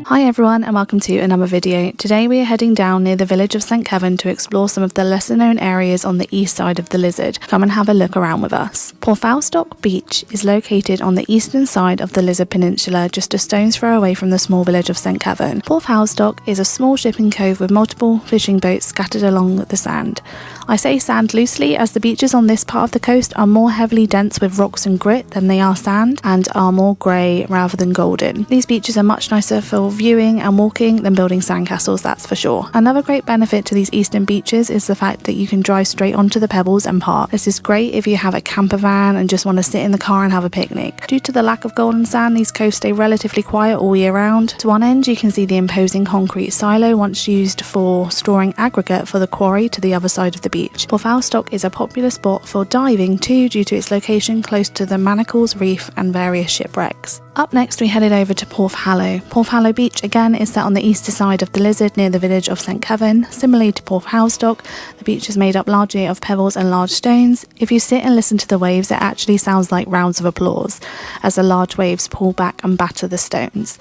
Hi everyone and welcome to another video. Today we are heading down near the village of St Keverne to explore some of the lesser known areas on the east side of the Lizard. Come and have a look around with us. Porthoustock Beach is located on the eastern side of the Lizard Peninsula, just a stone's throw away from the small village of St Keverne. Porthoustock is a small shipping cove with multiple fishing boats scattered along the sand. I say sand loosely as the beaches on this part of the coast are more heavily dense with rocks and grit than they are sand and are more grey rather than golden. These beaches are much nicer for viewing and walking than building sandcastles, that's for sure. Another great benefit to these eastern beaches is the fact that you can drive straight onto the pebbles and park. This is great if you have a camper van and just want to sit in the car and have a picnic. Due to the lack of golden sand, these coasts stay relatively quiet all year round. To one end you can see the imposing concrete silo once used for storing aggregate for the quarry to the other side of the beach. Porthoustock is a popular spot for diving too due to its location close to the Manacles Reef and various shipwrecks. Up next we headed over to Porthallow. Porthallow Beach again is set on the eastern side of the Lizard near the village of St Keverne. Similarly to Porthoustock, the beach is made up largely of pebbles and large stones. If you sit and listen to the waves, it actually sounds like rounds of applause as the large waves pull back and batter the stones.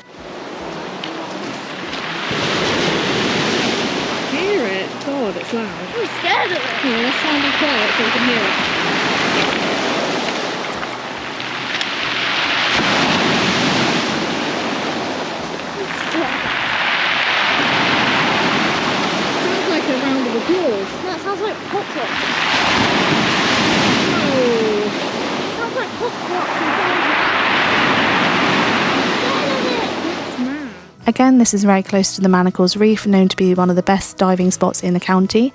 Hear it? God, it's loud. I'm scared of it. Yeah, let's try and be quiet so we can hear it. Sounds like a round of applause. That sounds like pop rocks. No. It sounds like pop rocks. It's mad. Again, this is very close to the Manacles Reef, known to be one of the best diving spots in the county.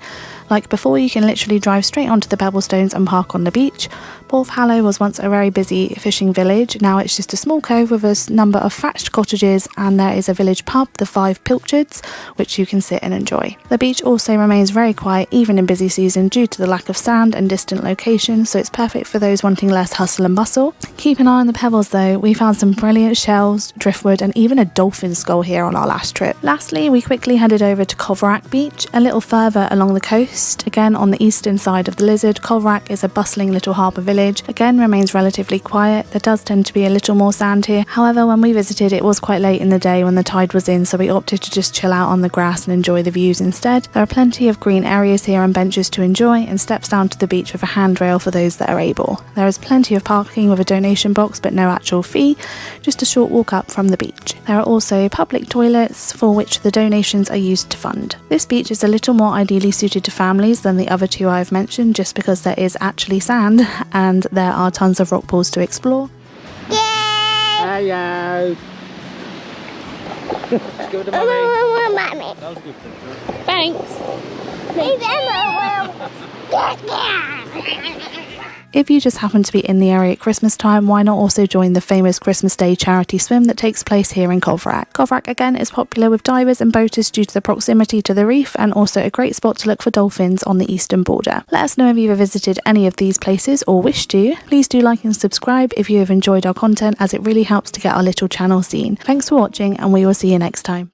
Like before, you can literally drive straight onto the pebble stones and park on the beach. Porthalllow was once a very busy fishing village. Now it's just a small cove with a number of thatched cottages, and there is a village pub, the Five Pilchards, which you can sit and enjoy. The beach also remains very quiet even in busy season due to the lack of sand and distant location, so it's perfect for those wanting less hustle and bustle. Keep an eye on the pebbles though. We found some brilliant shells, driftwood and even a dolphin skull here on our last trip. Lastly, we quickly headed over to Coverack Beach, a little further along the coast. Again on the eastern side of the Lizard, Coverack is a bustling little harbour village. Again remains relatively quiet. There does tend to be a little more sand here. However, when we visited it was quite late in the day when the tide was in, so we opted to just chill out on the grass and enjoy the views instead. There are plenty of green areas here and benches to enjoy, and steps down to the beach with a handrail for those that are able. There is plenty of parking with a donation box but no actual fee, just a short walk up from the beach. There are also public toilets for which the donations are used to fund. This beach is a little more ideally suited to families than the other two I've mentioned, just because there is actually sand and there are tons of rock pools to explore. Yay! Hello. Let's go to mommy. Mommy. That was good. Thanks. Please, Emma, will. If you just happen to be in the area at Christmas time, why not also join the famous Christmas Day charity swim that takes place here in Coverack. Coverack again is popular with divers and boaters due to the proximity to the reef, and also a great spot to look for dolphins on the eastern border. Let us know if you've visited any of these places or wish to. Please do like and subscribe if you have enjoyed our content, as it really helps to get our little channel seen. Thanks for watching and we will see you next time.